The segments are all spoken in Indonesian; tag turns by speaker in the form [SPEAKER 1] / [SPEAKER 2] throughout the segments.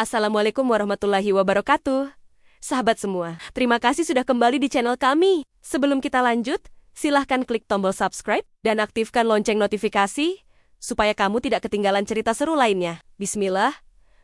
[SPEAKER 1] Assalamualaikum warahmatullahi wabarakatuh. Sahabat semua, terima kasih sudah kembali di channel kami. Sebelum kita lanjut, silahkan klik tombol subscribe dan aktifkan lonceng notifikasi, supaya kamu tidak ketinggalan cerita seru lainnya. Bismillah,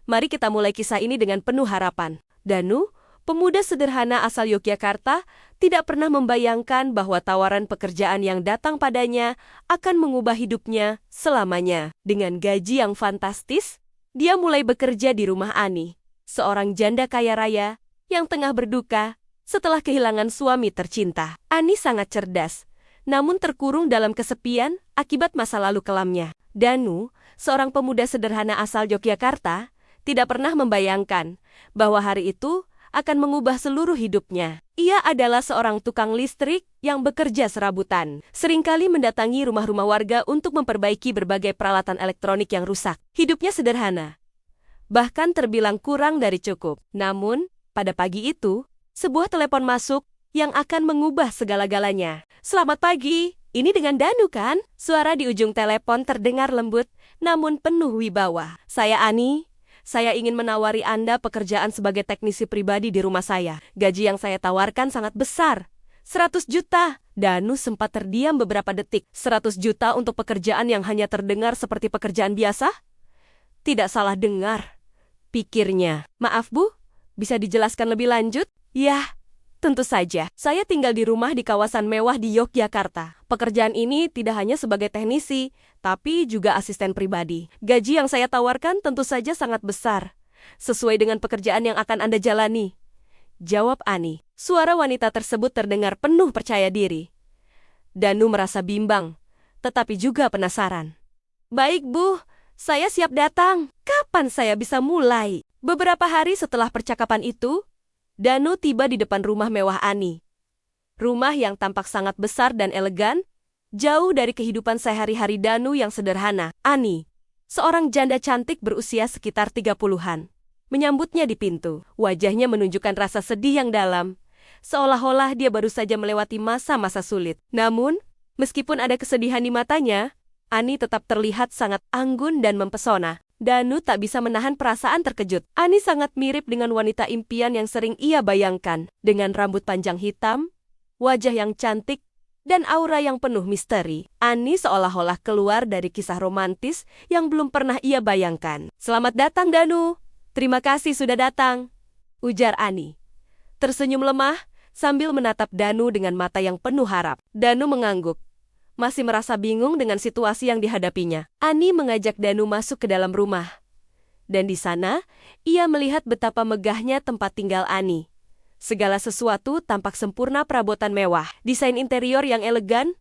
[SPEAKER 1] mari kita mulai kisah ini dengan penuh harapan. Danu, pemuda sederhana asal Yogyakarta, tidak pernah membayangkan bahwa tawaran pekerjaan yang datang padanya akan mengubah hidupnya selamanya. Dengan gaji yang fantastis, dia mulai bekerja di rumah Ani, seorang janda kaya raya yang tengah berduka setelah kehilangan suami tercinta. Ani sangat cerdas, namun terkurung dalam kesepian akibat masa lalu kelamnya. Danu, seorang pemuda sederhana asal Yogyakarta, tidak pernah membayangkan bahwa hari itu akan mengubah seluruh hidupnya. Ia adalah seorang tukang listrik yang bekerja serabutan, seringkali mendatangi rumah-rumah warga untuk memperbaiki berbagai peralatan elektronik yang rusak. Hidupnya sederhana, bahkan terbilang kurang dari cukup. Namun, pada pagi itu, sebuah telepon masuk yang akan mengubah segala-galanya. "Selamat pagi, ini dengan Danu kan?" Suara di ujung telepon terdengar lembut, namun penuh wibawa. "Saya Ani. Saya ingin menawari Anda pekerjaan sebagai teknisi pribadi di rumah saya. Gaji yang saya tawarkan sangat besar. 100 juta. Danu sempat terdiam beberapa detik. 100 juta untuk pekerjaan yang hanya terdengar seperti pekerjaan biasa? Tidak salah dengar, pikirnya. "Maaf Bu, bisa dijelaskan lebih lanjut?" "Ya, tentu saja. Saya tinggal di rumah di kawasan mewah di Yogyakarta. Pekerjaan ini tidak hanya sebagai teknisi, tapi juga asisten pribadi. Gaji yang saya tawarkan tentu saja sangat besar, sesuai dengan pekerjaan yang akan Anda jalani," jawab Ani. Suara wanita tersebut terdengar penuh percaya diri. Danu merasa bimbang, tetapi juga penasaran. "Baik Bu, saya siap datang. Kapan saya bisa mulai?" Beberapa hari setelah percakapan itu, Danu tiba di depan rumah mewah Ani. Rumah yang tampak sangat besar dan elegan, jauh dari kehidupan sehari-hari Danu yang sederhana. Ani, seorang janda cantik berusia sekitar 30-an, menyambutnya di pintu. Wajahnya menunjukkan rasa sedih yang dalam, seolah-olah dia baru saja melewati masa-masa sulit. Namun, meskipun ada kesedihan di matanya, Ani tetap terlihat sangat anggun dan mempesona. Danu tak bisa menahan perasaan terkejut. Ani sangat mirip dengan wanita impian yang sering ia bayangkan, dengan rambut panjang hitam, wajah yang cantik, dan aura yang penuh misteri. Ani seolah-olah keluar dari kisah romantis yang belum pernah ia bayangkan. "Selamat datang Danu. Terima kasih sudah datang," ujar Ani, tersenyum lemah sambil menatap Danu dengan mata yang penuh harap. Danu mengangguk, masih merasa bingung dengan situasi yang dihadapinya. Ani mengajak Danu masuk ke dalam rumah. Dan di sana, ia melihat betapa megahnya tempat tinggal Ani. Segala sesuatu tampak sempurna, perabotan mewah, desain interior yang elegan,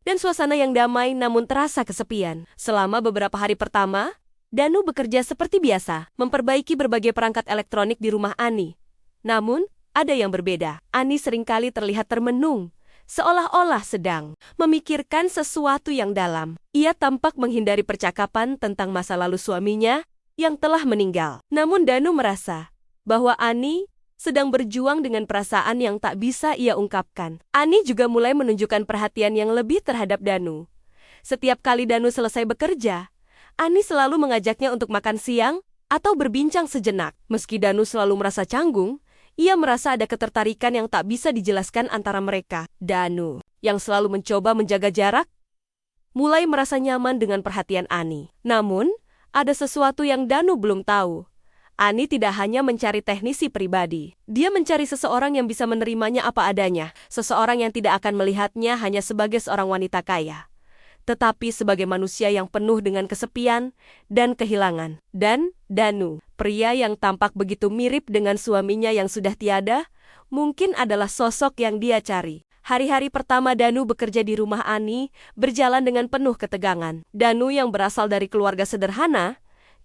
[SPEAKER 1] dan suasana yang damai namun terasa kesepian. Selama beberapa hari pertama, Danu bekerja seperti biasa, memperbaiki berbagai perangkat elektronik di rumah Ani. Namun, ada yang berbeda. Ani seringkali terlihat termenung, seolah-olah sedang memikirkan sesuatu yang dalam. Ia tampak menghindari percakapan tentang masa lalu suaminya yang telah meninggal. Namun Danu merasa bahwa Ani sedang berjuang dengan perasaan yang tak bisa ia ungkapkan. Ani juga mulai menunjukkan perhatian yang lebih terhadap Danu. Setiap kali Danu selesai bekerja, Ani selalu mengajaknya untuk makan siang atau berbincang sejenak. Meski Danu selalu merasa canggung, ia merasa ada ketertarikan yang tak bisa dijelaskan antara mereka. Danu, yang selalu mencoba menjaga jarak, mulai merasa nyaman dengan perhatian Ani. Namun, ada sesuatu yang Danu belum tahu. Ani tidak hanya mencari teknisi pribadi. Dia mencari seseorang yang bisa menerimanya apa adanya. Seseorang yang tidak akan melihatnya hanya sebagai seorang wanita kaya, tetapi sebagai manusia yang penuh dengan kesepian dan kehilangan. Dan Danu, pria yang tampak begitu mirip dengan suaminya yang sudah tiada, mungkin adalah sosok yang dia cari. Hari-hari pertama Danu bekerja di rumah Ani berjalan dengan penuh ketegangan. Danu yang berasal dari keluarga sederhana,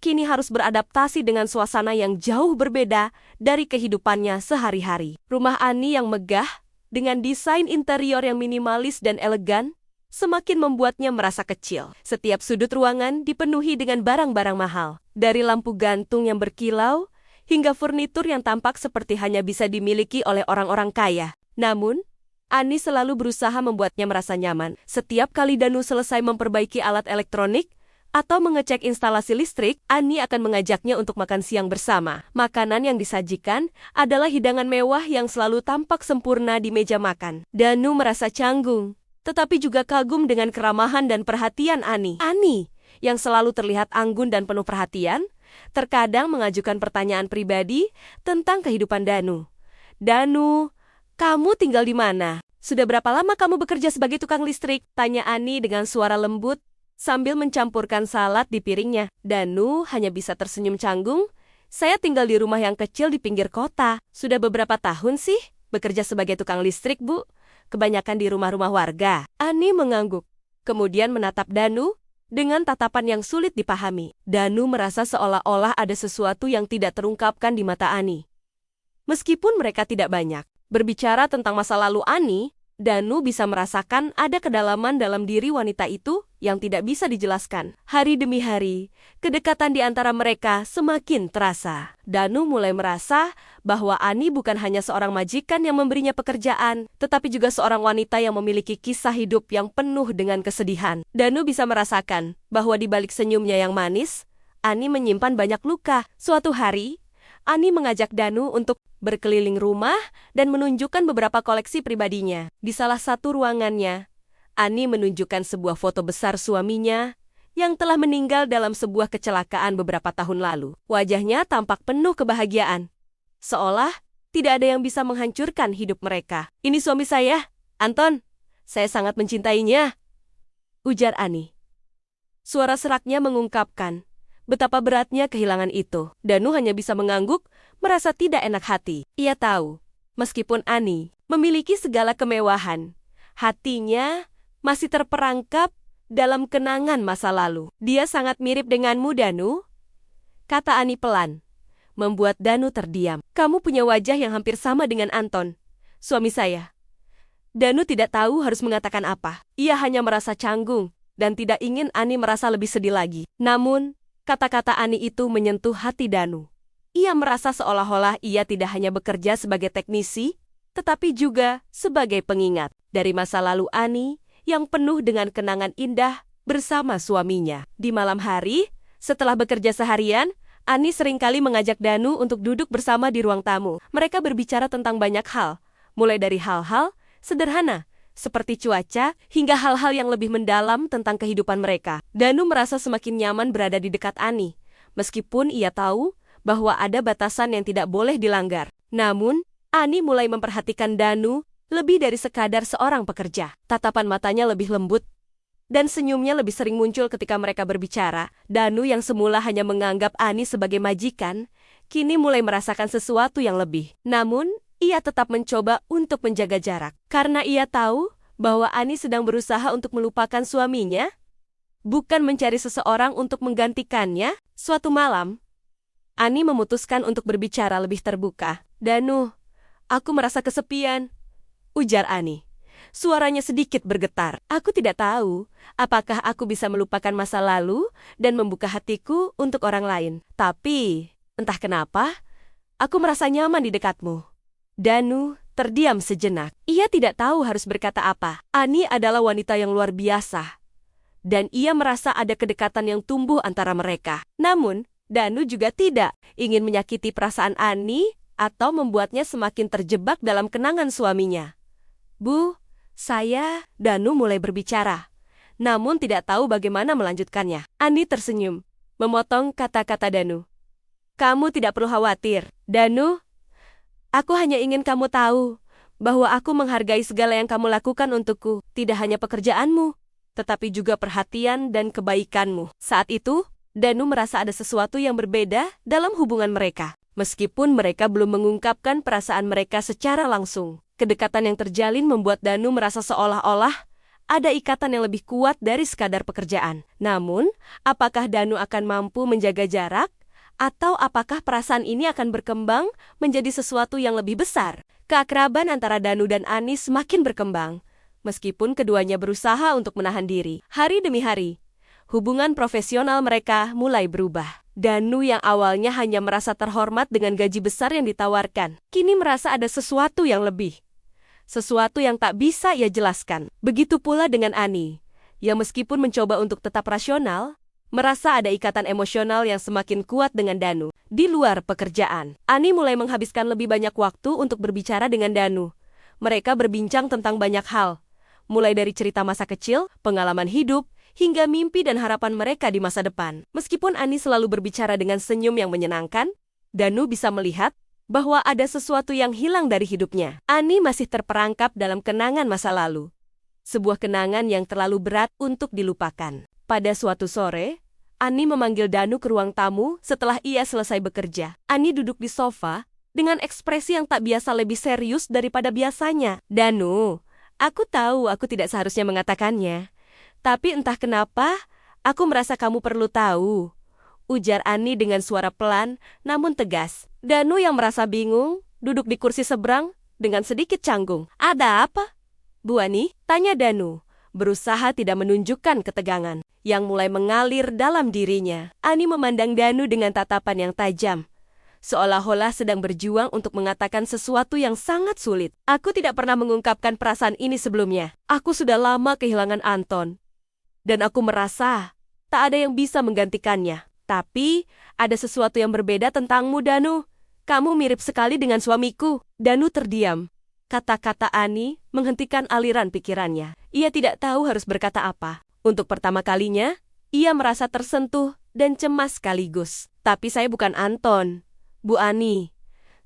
[SPEAKER 1] kini harus beradaptasi dengan suasana yang jauh berbeda dari kehidupannya sehari-hari. Rumah Ani yang megah, dengan desain interior yang minimalis dan elegan, semakin membuatnya merasa kecil. Setiap sudut ruangan dipenuhi dengan barang-barang mahal. Dari lampu gantung yang berkilau, hingga furnitur yang tampak seperti hanya bisa dimiliki oleh orang-orang kaya. Namun, Ani selalu berusaha membuatnya merasa nyaman. Setiap kali Danu selesai memperbaiki alat elektronik, atau mengecek instalasi listrik, Ani akan mengajaknya untuk makan siang bersama. Makanan yang disajikan adalah hidangan mewah yang selalu tampak sempurna di meja makan. Danu merasa canggung, tetapi juga kagum dengan keramahan dan perhatian Ani. Ani, yang selalu terlihat anggun dan penuh perhatian, terkadang mengajukan pertanyaan pribadi tentang kehidupan Danu. Danu, kamu tinggal di mana? Sudah berapa lama kamu bekerja sebagai tukang listrik? Tanya Ani dengan suara lembut sambil mencampurkan salad di piringnya. Danu hanya bisa tersenyum canggung. Saya tinggal di rumah yang kecil di pinggir kota. Sudah beberapa tahun sih bekerja sebagai tukang listrik, Bu. Kebanyakan di rumah-rumah warga. Ani mengangguk, kemudian menatap Danu dengan tatapan yang sulit dipahami. Danu merasa seolah-olah ada sesuatu yang tidak terungkapkan di mata Ani. Meskipun mereka tidak banyak berbicara tentang masa lalu Ani, Danu bisa merasakan ada kedalaman dalam diri wanita itu yang tidak bisa dijelaskan. Hari demi hari, kedekatan di antara mereka semakin terasa. Danu mulai merasa bahwa Ani bukan hanya seorang majikan yang memberinya pekerjaan, tetapi juga seorang wanita yang memiliki kisah hidup yang penuh dengan kesedihan. Danu bisa merasakan bahwa di balik senyumnya yang manis, Ani menyimpan banyak luka. Suatu hari, Ani mengajak Danu untuk berkeliling rumah dan menunjukkan beberapa koleksi pribadinya. Di salah satu ruangannya, Ani menunjukkan sebuah foto besar suaminya yang telah meninggal dalam sebuah kecelakaan beberapa tahun lalu. Wajahnya tampak penuh kebahagiaan, seolah tidak ada yang bisa menghancurkan hidup mereka. Ini suami saya, Anton. Saya sangat mencintainya, ujar Ani. Suara seraknya mengungkapkan betapa beratnya kehilangan itu. Danu hanya bisa mengangguk, merasa tidak enak hati. Ia tahu, meskipun Ani memiliki segala kemewahan, hatinya masih terperangkap dalam kenangan masa lalu. Dia sangat mirip denganmu, Danu, kata Ani pelan, membuat Danu terdiam. Kamu punya wajah yang hampir sama dengan Anton, suami saya. Danu tidak tahu harus mengatakan apa. Ia hanya merasa canggung dan tidak ingin Ani merasa lebih sedih lagi. Namun, kata-kata Ani itu menyentuh hati Danu. Ia merasa seolah-olah ia tidak hanya bekerja sebagai teknisi, tetapi juga sebagai pengingat dari masa lalu Ani yang penuh dengan kenangan indah bersama suaminya. Di malam hari, setelah bekerja seharian, Ani seringkali mengajak Danu untuk duduk bersama di ruang tamu. Mereka berbicara tentang banyak hal, mulai dari hal-hal sederhana seperti cuaca, hingga hal-hal yang lebih mendalam tentang kehidupan mereka. Danu merasa semakin nyaman berada di dekat Ani, meskipun ia tahu bahwa ada batasan yang tidak boleh dilanggar. Namun, Ani mulai memperhatikan Danu lebih dari sekadar seorang pekerja. Tatapan matanya lebih lembut, dan senyumnya lebih sering muncul ketika mereka berbicara. Danu yang semula hanya menganggap Ani sebagai majikan, kini mulai merasakan sesuatu yang lebih. Namun, ia tetap mencoba untuk menjaga jarak. Karena ia tahu bahwa Ani sedang berusaha untuk melupakan suaminya, bukan mencari seseorang untuk menggantikannya. Suatu malam, Ani memutuskan untuk berbicara lebih terbuka. Danu, aku merasa kesepian, ujar Ani. Suaranya sedikit bergetar. Aku tidak tahu apakah aku bisa melupakan masa lalu dan membuka hatiku untuk orang lain. Tapi, entah kenapa, aku merasa nyaman di dekatmu. Danu terdiam sejenak. Ia tidak tahu harus berkata apa. Ani adalah wanita yang luar biasa, dan ia merasa ada kedekatan yang tumbuh antara mereka. Namun, Danu juga tidak ingin menyakiti perasaan Ani atau membuatnya semakin terjebak dalam kenangan suaminya. Bu, Danu mulai berbicara, namun tidak tahu bagaimana melanjutkannya. Ani tersenyum, memotong kata-kata Danu. Kamu tidak perlu khawatir, Danu. Aku hanya ingin kamu tahu bahwa aku menghargai segala yang kamu lakukan untukku, tidak hanya pekerjaanmu, tetapi juga perhatian dan kebaikanmu. Saat itu, Danu merasa ada sesuatu yang berbeda dalam hubungan mereka. Meskipun mereka belum mengungkapkan perasaan mereka secara langsung, kedekatan yang terjalin membuat Danu merasa seolah-olah ada ikatan yang lebih kuat dari sekadar pekerjaan. Namun, apakah Danu akan mampu menjaga jarak? Atau apakah perasaan ini akan berkembang menjadi sesuatu yang lebih besar? Keakraban antara Danu dan Ani semakin berkembang, meskipun keduanya berusaha untuk menahan diri. Hari demi hari, hubungan profesional mereka mulai berubah. Danu yang awalnya hanya merasa terhormat dengan gaji besar yang ditawarkan, kini merasa ada sesuatu yang lebih. Sesuatu yang tak bisa ia jelaskan. Begitu pula dengan Ani, yang meskipun mencoba untuk tetap rasional, merasa ada ikatan emosional yang semakin kuat dengan Danu. Di luar pekerjaan, Ani mulai menghabiskan lebih banyak waktu untuk berbicara dengan Danu. Mereka berbincang tentang banyak hal, mulai dari cerita masa kecil, pengalaman hidup, hingga mimpi dan harapan mereka di masa depan. Meskipun Ani selalu berbicara dengan senyum yang menyenangkan, Danu bisa melihat bahwa ada sesuatu yang hilang dari hidupnya. Ani masih terperangkap dalam kenangan masa lalu. Sebuah kenangan yang terlalu berat untuk dilupakan. Pada suatu sore, Ani memanggil Danu ke ruang tamu setelah ia selesai bekerja. Ani duduk di sofa dengan ekspresi yang tak biasa lebih serius daripada biasanya. Danu, aku tahu aku tidak seharusnya mengatakannya. Tapi entah kenapa, aku merasa kamu perlu tahu. Ujar Ani dengan suara pelan namun tegas. Danu yang merasa bingung, duduk di kursi seberang dengan sedikit canggung. Ada apa, Bu Ani? Tanya Danu, berusaha tidak menunjukkan ketegangan yang mulai mengalir dalam dirinya. Ani memandang Danu dengan tatapan yang tajam, seolah-olah sedang berjuang untuk mengatakan sesuatu yang sangat sulit. Aku tidak pernah mengungkapkan perasaan ini sebelumnya. Aku sudah lama kehilangan Anton, dan aku merasa tak ada yang bisa menggantikannya. Tapi, ada sesuatu yang berbeda tentangmu, Danu. Kamu mirip sekali dengan suamiku. Danu terdiam. Kata-kata Ani menghentikan aliran pikirannya. Ia tidak tahu harus berkata apa. Untuk pertama kalinya, ia merasa tersentuh dan cemas sekaligus. Tapi saya bukan Anton, Bu Ani.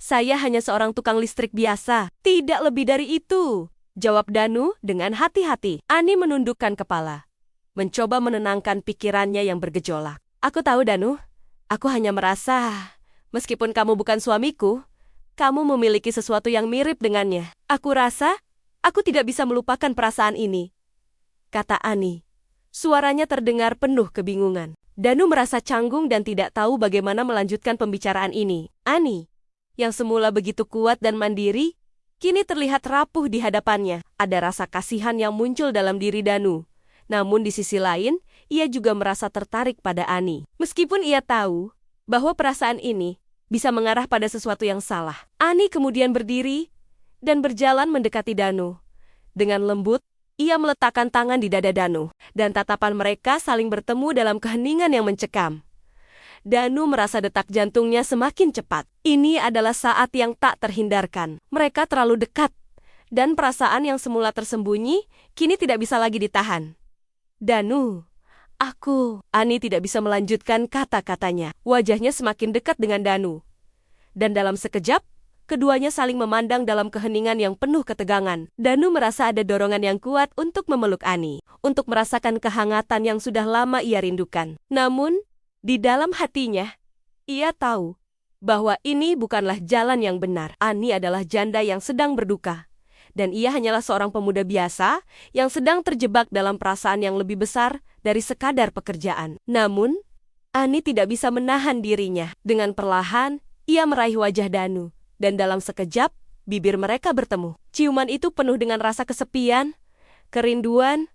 [SPEAKER 1] Saya hanya seorang tukang listrik biasa. Tidak lebih dari itu, jawab Danu dengan hati-hati. Ani menundukkan kepala, mencoba menenangkan pikirannya yang bergejolak. Aku tahu, Danu. Aku hanya merasa, meskipun kamu bukan suamiku, kamu memiliki sesuatu yang mirip dengannya. Aku rasa, aku tidak bisa melupakan perasaan ini, kata Ani. Suaranya terdengar penuh kebingungan. Danu merasa canggung dan tidak tahu bagaimana melanjutkan pembicaraan ini. Ani, yang semula begitu kuat dan mandiri, kini terlihat rapuh di hadapannya. Ada rasa kasihan yang muncul dalam diri Danu. Namun di sisi lain, ia juga merasa tertarik pada Ani. Meskipun ia tahu bahwa perasaan ini bisa mengarah pada sesuatu yang salah. Ani kemudian berdiri dan berjalan mendekati Danu. Dengan lembut, ia meletakkan tangan di dada Danu, dan tatapan mereka saling bertemu dalam keheningan yang mencekam. Danu merasa detak jantungnya semakin cepat. Ini adalah saat yang tak terhindarkan. Mereka terlalu dekat, dan perasaan yang semula tersembunyi kini tidak bisa lagi ditahan. Danu, Ani tidak bisa melanjutkan kata-katanya. Wajahnya semakin dekat dengan Danu. Dan dalam sekejap, keduanya saling memandang dalam keheningan yang penuh ketegangan. Danu merasa ada dorongan yang kuat untuk memeluk Ani, untuk merasakan kehangatan yang sudah lama ia rindukan. Namun, di dalam hatinya, ia tahu bahwa ini bukanlah jalan yang benar. Ani adalah janda yang sedang berduka. Dan ia hanyalah seorang pemuda biasa yang sedang terjebak dalam perasaan yang lebih besar dari sekadar pekerjaan. Namun, Ani tidak bisa menahan dirinya. Dengan perlahan, ia meraih wajah Danu. Dan dalam sekejap, bibir mereka bertemu. Ciuman itu penuh dengan rasa kesepian, kerinduan,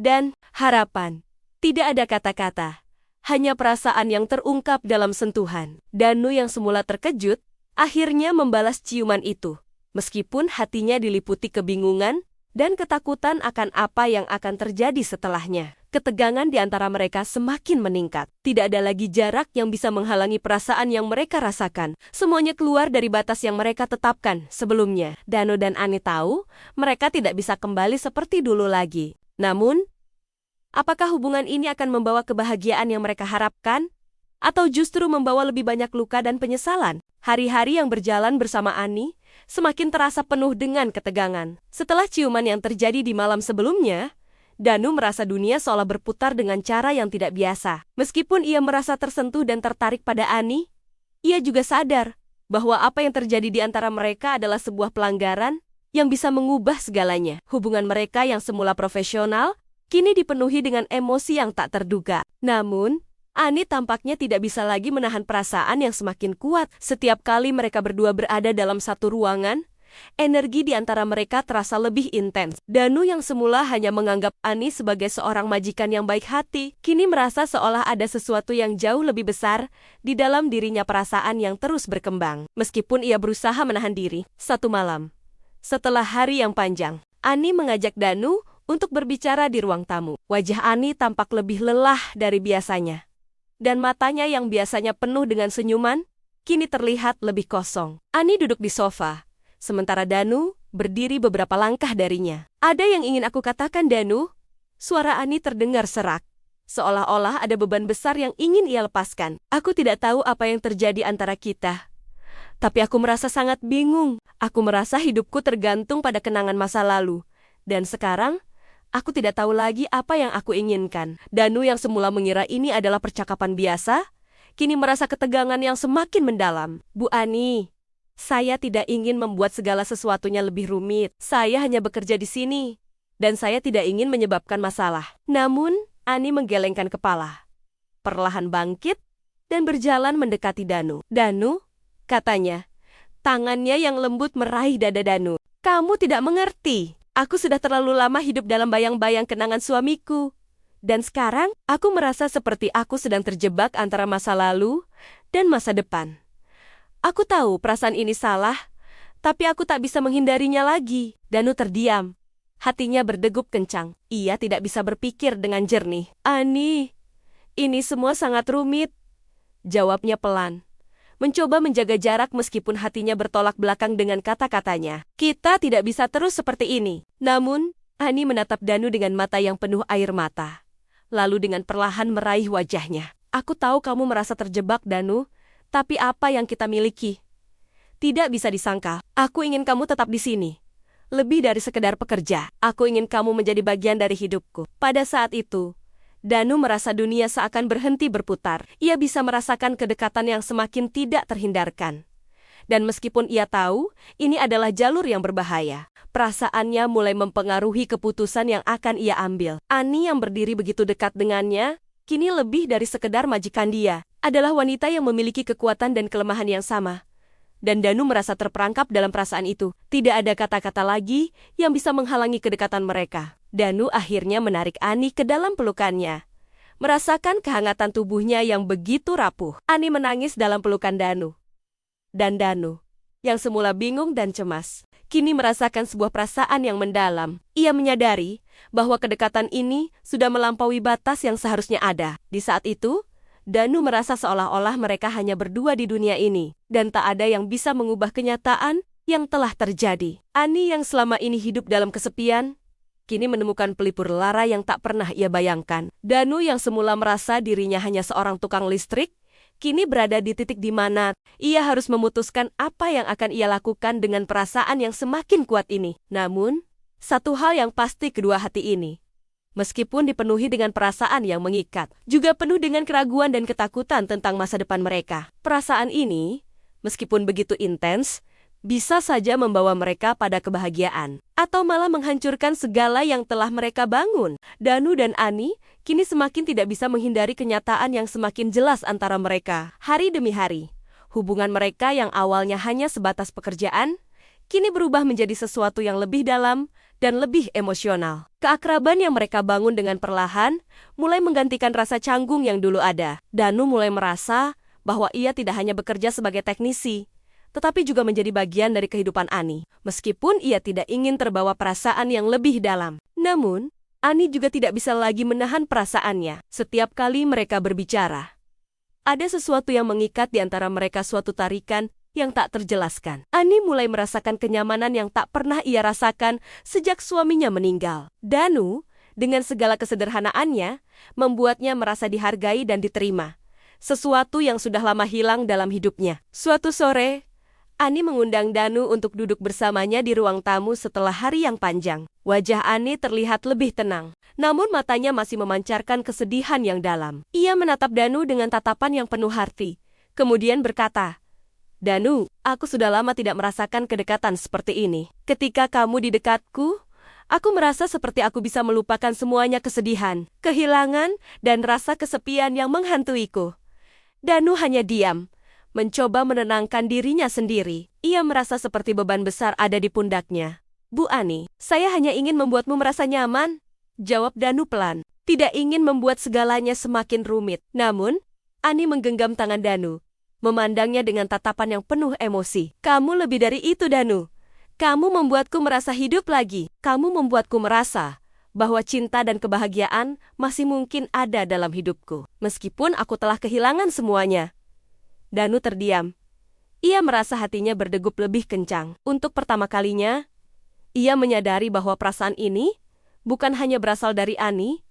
[SPEAKER 1] dan harapan. Tidak ada kata-kata, hanya perasaan yang terungkap dalam sentuhan. Danu yang semula terkejut, akhirnya membalas ciuman itu. Meskipun hatinya diliputi kebingungan dan ketakutan akan apa yang akan terjadi setelahnya. Ketegangan di antara mereka semakin meningkat. Tidak ada lagi jarak yang bisa menghalangi perasaan yang mereka rasakan. Semuanya keluar dari batas yang mereka tetapkan sebelumnya. Danu dan Ani tahu mereka tidak bisa kembali seperti dulu lagi. Namun, apakah hubungan ini akan membawa kebahagiaan yang mereka harapkan? Atau justru membawa lebih banyak luka dan penyesalan? Hari-hari yang berjalan bersama Ani semakin terasa penuh dengan ketegangan. Setelah ciuman yang terjadi di malam sebelumnya, Danu merasa dunia seolah berputar dengan cara yang tidak biasa. Meskipun ia merasa tersentuh dan tertarik pada Ani, ia juga sadar bahwa apa yang terjadi di antara mereka adalah sebuah pelanggaran yang bisa mengubah segalanya. Hubungan mereka yang semula profesional, kini dipenuhi dengan emosi yang tak terduga. Namun, Ani tampaknya tidak bisa lagi menahan perasaan yang semakin kuat. Setiap kali mereka berdua berada dalam satu ruangan, energi di antara mereka terasa lebih intens. Danu yang semula hanya menganggap Ani sebagai seorang majikan yang baik hati, kini merasa seolah ada sesuatu yang jauh lebih besar di dalam dirinya, perasaan yang terus berkembang. Meskipun ia berusaha menahan diri, satu malam, setelah hari yang panjang, Ani mengajak Danu untuk berbicara di ruang tamu. Wajah Ani tampak lebih lelah dari biasanya. dan matanya yang biasanya penuh dengan senyuman, kini terlihat lebih kosong. Ani duduk di sofa, sementara Danu berdiri beberapa langkah darinya. Ada yang ingin aku katakan, Danu? Suara Ani terdengar serak, seolah-olah ada beban besar yang ingin ia lepaskan. Aku tidak tahu apa yang terjadi antara kita, tapi aku merasa sangat bingung. Aku merasa hidupku tergantung pada kenangan masa lalu, dan sekarang aku tidak tahu lagi apa yang aku inginkan. Danu yang semula mengira ini adalah percakapan biasa, kini merasa ketegangan yang semakin mendalam. Bu Ani, saya tidak ingin membuat segala sesuatunya lebih rumit. Saya hanya bekerja di sini, dan saya tidak ingin menyebabkan masalah. Namun, Ani menggelengkan kepala, perlahan bangkit, dan berjalan mendekati Danu. Danu, katanya, tangannya yang lembut meraih dada Danu. Kamu tidak mengerti. Aku sudah terlalu lama hidup dalam bayang-bayang kenangan suamiku. Dan sekarang, aku merasa seperti aku sedang terjebak antara masa lalu dan masa depan. Aku tahu perasaan ini salah, tapi aku tak bisa menghindarinya lagi. Danu terdiam. Hatinya berdegup kencang. Ia tidak bisa berpikir dengan jernih. Ani, ini semua sangat rumit, jawabnya pelan. Mencoba menjaga jarak meskipun hatinya bertolak belakang dengan kata-katanya. Kita tidak bisa terus seperti ini. Namun, Ani menatap Danu dengan mata yang penuh air mata. Lalu dengan perlahan meraih wajahnya. Aku tahu kamu merasa terjebak, Danu, tapi apa yang kita miliki tidak bisa disangka. Aku ingin kamu tetap di sini. Lebih dari sekedar pekerja, aku ingin kamu menjadi bagian dari hidupku. Pada saat itu, Danu merasa dunia seakan berhenti berputar. Ia bisa merasakan kedekatan yang semakin tidak terhindarkan. Dan meskipun ia tahu, ini adalah jalur yang berbahaya, perasaannya mulai mempengaruhi keputusan yang akan ia ambil. Ani yang berdiri begitu dekat dengannya, kini lebih dari sekedar majikan dia. Adalah wanita yang memiliki kekuatan dan kelemahan yang sama. Dan Danu merasa terperangkap dalam perasaan itu. Tidak ada kata-kata lagi yang bisa menghalangi kedekatan mereka. Danu akhirnya menarik Ani ke dalam pelukannya, merasakan kehangatan tubuhnya yang begitu rapuh. Ani menangis dalam pelukan Danu. Dan Danu, yang semula bingung dan cemas, kini merasakan sebuah perasaan yang mendalam. Ia menyadari bahwa kedekatan ini sudah melampaui batas yang seharusnya ada. Di saat itu, Danu merasa seolah-olah mereka hanya berdua di dunia ini, dan tak ada yang bisa mengubah kenyataan yang telah terjadi. Ani yang selama ini hidup dalam kesepian, kini menemukan pelipur lara yang tak pernah ia bayangkan. Danu yang semula merasa dirinya hanya seorang tukang listrik, kini berada di titik di mana ia harus memutuskan apa yang akan ia lakukan dengan perasaan yang semakin kuat ini. Namun, satu hal yang pasti kedua hati ini, meskipun dipenuhi dengan perasaan yang mengikat, juga penuh dengan keraguan dan ketakutan tentang masa depan mereka. Perasaan ini, meskipun begitu intens, bisa saja membawa mereka pada kebahagiaan, atau malah menghancurkan segala yang telah mereka bangun. Danu dan Ani kini semakin tidak bisa menghindari kenyataan yang semakin jelas antara mereka. Hari demi hari, hubungan mereka yang awalnya hanya sebatas pekerjaan, kini berubah menjadi sesuatu yang lebih dalam dan lebih emosional. Keakraban yang mereka bangun dengan perlahan mulai menggantikan rasa canggung yang dulu ada. Danu mulai merasa bahwa ia tidak hanya bekerja sebagai teknisi, tetapi juga menjadi bagian dari kehidupan Ani. Meskipun ia tidak ingin terbawa perasaan yang lebih dalam. Namun, Ani juga tidak bisa lagi menahan perasaannya. Setiap kali mereka berbicara, ada sesuatu yang mengikat di antara mereka, suatu tarikan yang tak terjelaskan. Ani mulai merasakan kenyamanan yang tak pernah ia rasakan sejak suaminya meninggal. Danu, dengan segala kesederhanaannya, membuatnya merasa dihargai dan diterima. Sesuatu yang sudah lama hilang dalam hidupnya. Suatu sore, Ani mengundang Danu untuk duduk bersamanya di ruang tamu setelah hari yang panjang. Wajah Ani terlihat lebih tenang, namun matanya masih memancarkan kesedihan yang dalam. Ia menatap Danu dengan tatapan yang penuh arti, kemudian berkata, Danu, aku sudah lama tidak merasakan kedekatan seperti ini. Ketika kamu di dekatku, aku merasa seperti aku bisa melupakan semuanya, kesedihan, kehilangan, dan rasa kesepian yang menghantuiku. Danu hanya diam, mencoba menenangkan dirinya sendiri. Ia merasa seperti beban besar ada di pundaknya. Bu Ani, saya hanya ingin membuatmu merasa nyaman, jawab Danu pelan. Tidak ingin membuat segalanya semakin rumit. Namun, Ani menggenggam tangan Danu, memandangnya dengan tatapan yang penuh emosi. Kamu lebih dari itu, Danu. Kamu membuatku merasa hidup lagi. Kamu membuatku merasa bahwa cinta dan kebahagiaan masih mungkin ada dalam hidupku. Meskipun aku telah kehilangan semuanya. Danu terdiam. Ia merasa hatinya berdegup lebih kencang. Untuk pertama kalinya, ia menyadari bahwa perasaan ini bukan hanya berasal dari Ani,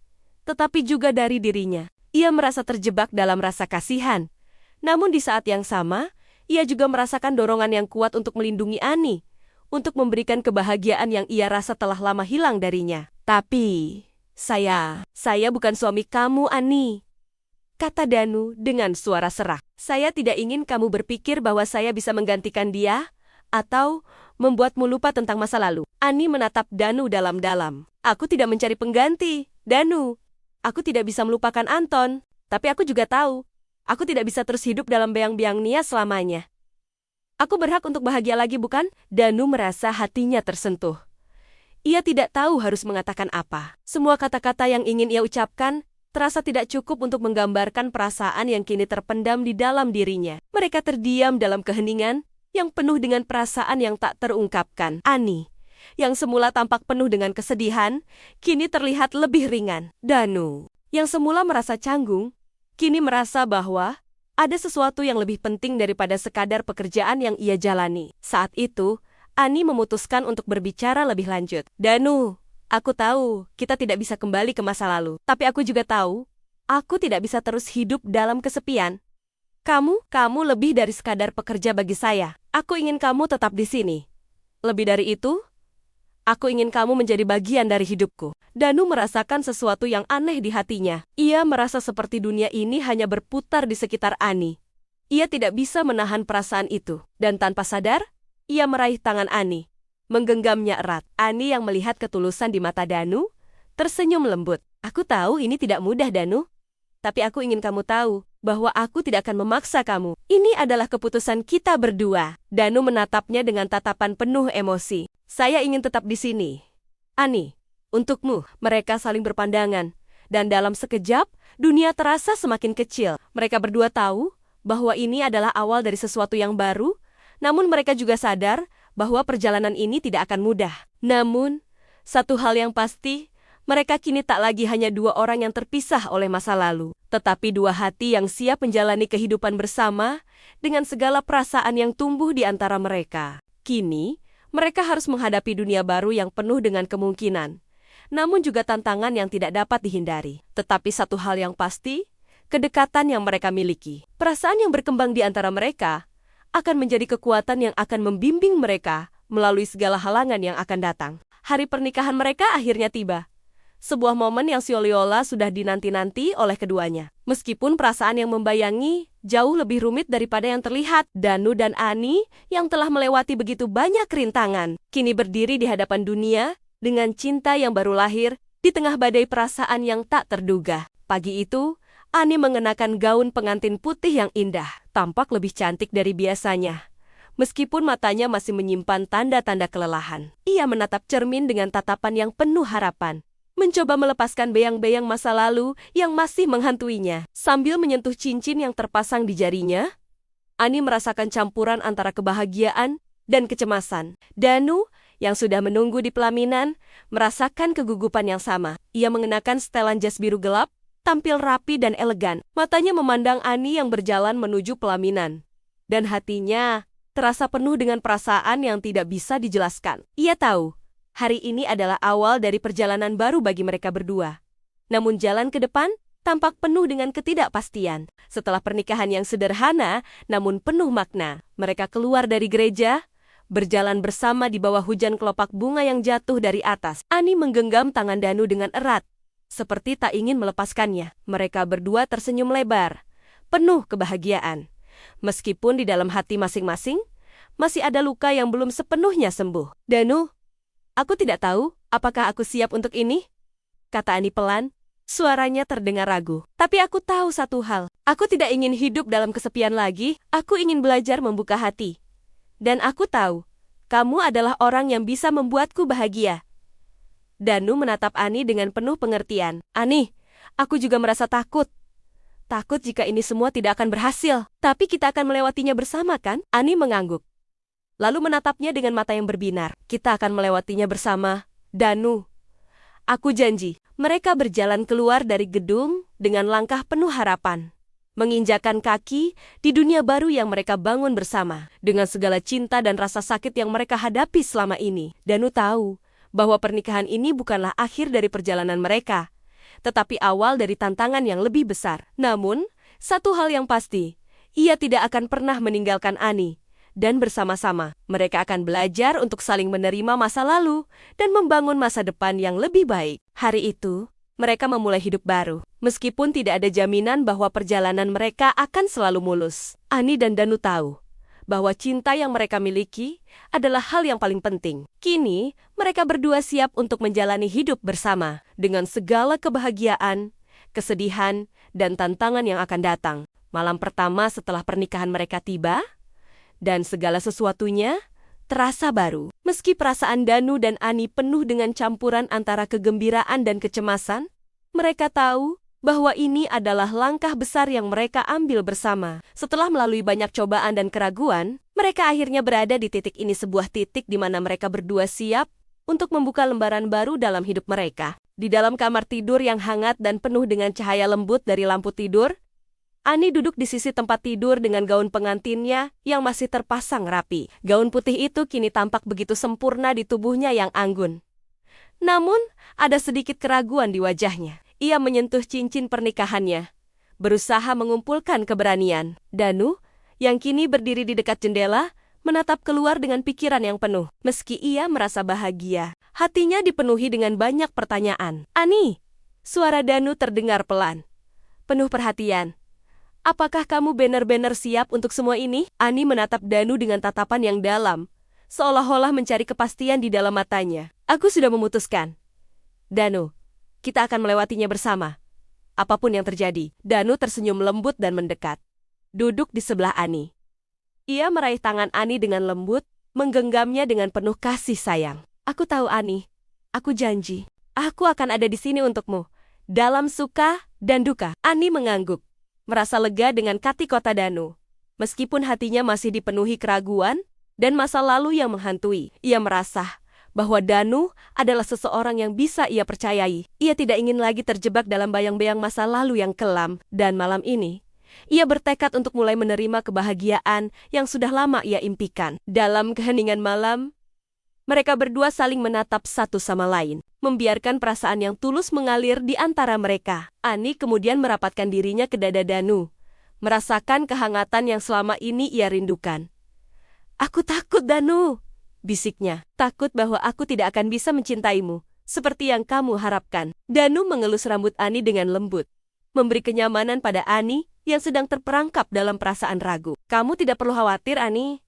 [SPEAKER 1] tetapi juga dari dirinya. Ia merasa terjebak dalam rasa kasihan. Namun di saat yang sama, ia juga merasakan dorongan yang kuat untuk melindungi Ani, untuk memberikan kebahagiaan yang ia rasa telah lama hilang darinya. Tapi, saya bukan suami kamu, Ani, kata Danu dengan suara serak. Saya tidak ingin kamu berpikir bahwa saya bisa menggantikan dia, atau membuatmu lupa tentang masa lalu. Ani menatap Danu dalam-dalam. Aku tidak mencari pengganti, Danu. Aku tidak bisa melupakan Anton, tapi aku juga tahu, aku tidak bisa terus hidup dalam beang-beang Nia selamanya. Aku berhak untuk bahagia lagi, bukan? Danu merasa hatinya tersentuh. Ia tidak tahu harus mengatakan apa. Semua kata-kata yang ingin ia ucapkan terasa tidak cukup untuk menggambarkan perasaan yang kini terpendam di dalam dirinya. Mereka terdiam dalam keheningan yang penuh dengan perasaan yang tak terungkapkan. Ani, yang semula tampak penuh dengan kesedihan, kini terlihat lebih ringan. Danu, yang semula merasa canggung, kini merasa bahwa ada sesuatu yang lebih penting daripada sekadar pekerjaan yang ia jalani. Saat itu, Ani memutuskan untuk berbicara lebih lanjut. Danu, aku tahu kita tidak bisa kembali ke masa lalu. Tapi aku juga tahu, aku tidak bisa terus hidup dalam kesepian. Kamu lebih dari sekadar pekerja bagi saya. Aku ingin kamu tetap di sini. Lebih dari itu, aku ingin kamu menjadi bagian dari hidupku. Danu merasakan sesuatu yang aneh di hatinya. Ia merasa seperti dunia ini hanya berputar di sekitar Ani. Ia tidak bisa menahan perasaan itu. Dan tanpa sadar, ia meraih tangan Ani, menggenggamnya erat. Ani yang melihat ketulusan di mata Danu, tersenyum lembut. Aku tahu ini tidak mudah, Danu. Tapi aku ingin kamu tahu bahwa aku tidak akan memaksa kamu. Ini adalah keputusan kita berdua. Danu menatapnya dengan tatapan penuh emosi. Saya ingin tetap di sini. Ani, untukmu. Mereka saling berpandangan. Dan dalam sekejap, dunia terasa semakin kecil. Mereka berdua tahu bahwa ini adalah awal dari sesuatu yang baru, namun mereka juga sadar bahwa perjalanan ini tidak akan mudah. Namun, satu hal yang pasti, mereka kini tak lagi hanya dua orang yang terpisah oleh masa lalu, tetapi dua hati yang siap menjalani kehidupan bersama dengan segala perasaan yang tumbuh di antara mereka. Kini, mereka harus menghadapi dunia baru yang penuh dengan kemungkinan, namun juga tantangan yang tidak dapat dihindari. Tetapi satu hal yang pasti, kedekatan yang mereka miliki, perasaan yang berkembang di antara mereka, akan menjadi kekuatan yang akan membimbing mereka melalui segala halangan yang akan datang. Hari pernikahan mereka akhirnya tiba. Sebuah momen yang seolah-olah sudah dinanti-nanti oleh keduanya. Meskipun perasaan yang membayangi jauh lebih rumit daripada yang terlihat, Danu dan Ani yang telah melewati begitu banyak rintangan, kini berdiri di hadapan dunia dengan cinta yang baru lahir di tengah badai perasaan yang tak terduga. Pagi itu, Ani mengenakan gaun pengantin putih yang indah, tampak lebih cantik dari biasanya. Meskipun matanya masih menyimpan tanda-tanda kelelahan, ia menatap cermin dengan tatapan yang penuh harapan, mencoba melepaskan beang-beang masa lalu yang masih menghantuinya. Sambil menyentuh cincin yang terpasang di jarinya, Ani merasakan campuran antara kebahagiaan dan kecemasan. Danu, yang sudah menunggu di pelaminan, merasakan kegugupan yang sama. Ia mengenakan setelan jas biru gelap, tampil rapi dan elegan. Matanya memandang Ani yang berjalan menuju pelaminan. Dan hatinya terasa penuh dengan perasaan yang tidak bisa dijelaskan. Ia tahu, hari ini adalah awal dari perjalanan baru bagi mereka berdua. Namun jalan ke depan tampak penuh dengan ketidakpastian. Setelah pernikahan yang sederhana, namun penuh makna, mereka keluar dari gereja, berjalan bersama di bawah hujan kelopak bunga yang jatuh dari atas. Ani menggenggam tangan Danu dengan erat, seperti tak ingin melepaskannya. Mereka berdua tersenyum lebar, penuh kebahagiaan. Meskipun di dalam hati masing-masing, masih ada luka yang belum sepenuhnya sembuh. Danu, aku tidak tahu apakah aku siap untuk ini, kata Ani pelan, suaranya terdengar ragu. Tapi aku tahu satu hal, aku tidak ingin hidup dalam kesepian lagi, aku ingin belajar membuka hati. Dan aku tahu, kamu adalah orang yang bisa membuatku bahagia. Danu menatap Ani dengan penuh pengertian. Ani, aku juga merasa takut. Takut jika ini semua tidak akan berhasil. Tapi kita akan melewatinya bersama, kan? Ani mengangguk, lalu menatapnya dengan mata yang berbinar. Kita akan melewatinya bersama, Danu. Aku janji. Mereka berjalan keluar dari gedung dengan langkah penuh harapan. Menginjakan kaki di dunia baru yang mereka bangun bersama. Dengan segala cinta dan rasa sakit yang mereka hadapi selama ini. Danu tahu bahwa pernikahan ini bukanlah akhir dari perjalanan mereka, tetapi awal dari tantangan yang lebih besar. Namun, satu hal yang pasti, ia tidak akan pernah meninggalkan Ani. Dan bersama-sama, mereka akan belajar untuk saling menerima masa lalu dan membangun masa depan yang lebih baik. Hari itu, mereka memulai hidup baru. Meskipun tidak ada jaminan bahwa perjalanan mereka akan selalu mulus. Ani dan Danu tahu bahwa cinta yang mereka miliki adalah hal yang paling penting. Kini, mereka berdua siap untuk menjalani hidup bersama dengan segala kebahagiaan, kesedihan, dan tantangan yang akan datang. Malam pertama setelah pernikahan mereka tiba, dan segala sesuatunya terasa baru. Meski perasaan Danu dan Ani penuh dengan campuran antara kegembiraan dan kecemasan, mereka tahu bahwa ini adalah langkah besar yang mereka ambil bersama. Setelah melalui banyak cobaan dan keraguan, mereka akhirnya berada di titik ini, sebuah titik di mana mereka berdua siap untuk membuka lembaran baru dalam hidup mereka. Di dalam kamar tidur yang hangat dan penuh dengan cahaya lembut dari lampu tidur, Ani duduk di sisi tempat tidur dengan gaun pengantinnya yang masih terpasang rapi. Gaun putih itu kini tampak begitu sempurna di tubuhnya yang anggun. Namun, ada sedikit keraguan di wajahnya. Ia menyentuh cincin pernikahannya, berusaha mengumpulkan keberanian. Danu, yang kini berdiri di dekat jendela, menatap keluar dengan pikiran yang penuh. Meski ia merasa bahagia, hatinya dipenuhi dengan banyak pertanyaan. Ani, suara Danu terdengar pelan, penuh perhatian. Apakah kamu benar-benar siap untuk semua ini? Ani menatap Danu dengan tatapan yang dalam, seolah-olah mencari kepastian di dalam matanya. Aku sudah memutuskan. Danu, kita akan melewatinya bersama. Apapun yang terjadi. Danu tersenyum lembut dan mendekat. Duduk di sebelah Ani. Ia meraih tangan Ani dengan lembut, menggenggamnya dengan penuh kasih sayang. Aku tahu Ani, aku janji. Aku akan ada di sini untukmu, dalam suka dan duka. Ani mengangguk, merasa lega dengan kata-kata Danu. Meskipun hatinya masih dipenuhi keraguan dan masa lalu yang menghantui, ia merasa bahwa Danu adalah seseorang yang bisa ia percayai. Ia tidak ingin lagi terjebak dalam bayang-bayang masa lalu yang kelam. Dan malam ini, ia bertekad untuk mulai menerima kebahagiaan yang sudah lama ia impikan. Dalam keheningan malam, mereka berdua saling menatap satu sama lain, membiarkan perasaan yang tulus mengalir di antara mereka. Ani kemudian merapatkan dirinya ke dada Danu, merasakan kehangatan yang selama ini ia rindukan. Aku takut, Danu, bisiknya. Takut bahwa aku tidak akan bisa mencintaimu, seperti yang kamu harapkan. Danu mengelus rambut Ani dengan lembut, memberi kenyamanan pada Ani yang sedang terperangkap dalam perasaan ragu. Kamu tidak perlu khawatir, Ani.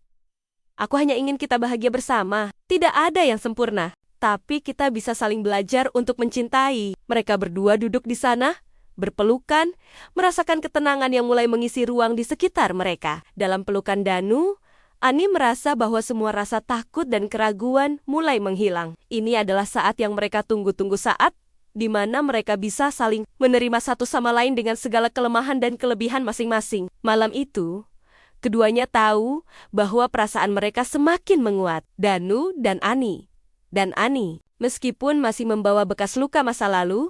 [SPEAKER 1] Aku hanya ingin kita bahagia bersama. Tidak ada yang sempurna, tapi kita bisa saling belajar untuk mencintai. Mereka berdua duduk di sana, berpelukan, merasakan ketenangan yang mulai mengisi ruang di sekitar mereka. Dalam pelukan Danu, Ani merasa bahwa semua rasa takut dan keraguan mulai menghilang. Ini adalah saat yang mereka tunggu-tunggu, saat di mana mereka bisa saling menerima satu sama lain dengan segala kelemahan dan kelebihan masing-masing. Malam itu, keduanya tahu bahwa perasaan mereka semakin menguat. Danu dan Ani. Dan Ani, meskipun masih membawa bekas luka masa lalu,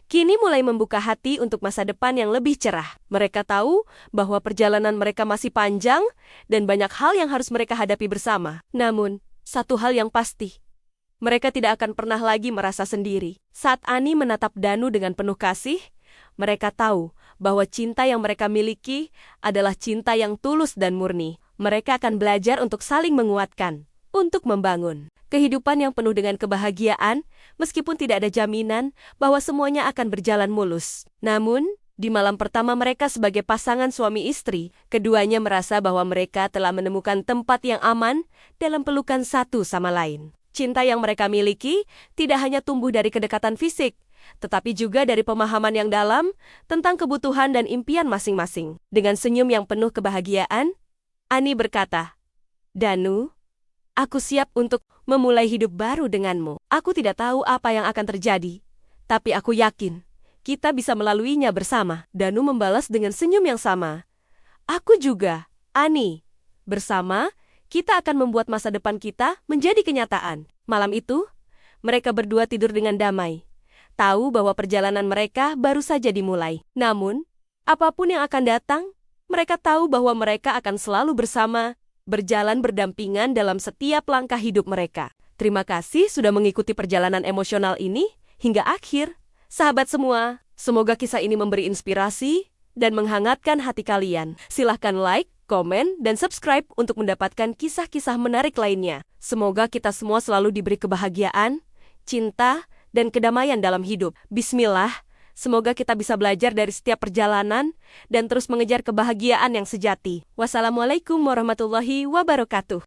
[SPEAKER 1] kini mulai membuka hati untuk masa depan yang lebih cerah. Mereka tahu bahwa perjalanan mereka masih panjang dan banyak hal yang harus mereka hadapi bersama. Namun, satu hal yang pasti, mereka tidak akan pernah lagi merasa sendiri. Saat Ani menatap Danu dengan penuh kasih, mereka tahu bahwa cinta yang mereka miliki adalah cinta yang tulus dan murni. Mereka akan belajar untuk saling menguatkan, untuk membangun kehidupan yang penuh dengan kebahagiaan, meskipun tidak ada jaminan bahwa semuanya akan berjalan mulus. Namun, di malam pertama mereka sebagai pasangan suami istri, keduanya merasa bahwa mereka telah menemukan tempat yang aman dalam pelukan satu sama lain. Cinta yang mereka miliki tidak hanya tumbuh dari kedekatan fisik, tetapi juga dari pemahaman yang dalam tentang kebutuhan dan impian masing-masing. Dengan senyum yang penuh kebahagiaan, Ani berkata, Danu, aku siap untuk memulai hidup baru denganmu. Aku tidak tahu apa yang akan terjadi, tapi aku yakin kita bisa melaluinya bersama. Danu membalas dengan senyum yang sama. Aku juga, Ani. Bersama, kita akan membuat masa depan kita menjadi kenyataan. Malam itu, mereka berdua tidur dengan damai. tahu bahwa perjalanan mereka baru saja dimulai. Namun, apapun yang akan datang, mereka tahu bahwa mereka akan selalu bersama, berjalan berdampingan dalam setiap langkah hidup mereka. Terima kasih sudah mengikuti perjalanan emosional ini hingga akhir. Sahabat semua, semoga kisah ini memberi inspirasi dan menghangatkan hati kalian. Silahkan like, komen, dan subscribe untuk mendapatkan kisah-kisah menarik lainnya. Semoga kita semua selalu diberi kebahagiaan, cinta, dan kedamaian dalam hidup. Bismillah, semoga kita bisa belajar dari setiap perjalanan dan terus mengejar kebahagiaan yang sejati. Wassalamualaikum warahmatullahi wabarakatuh.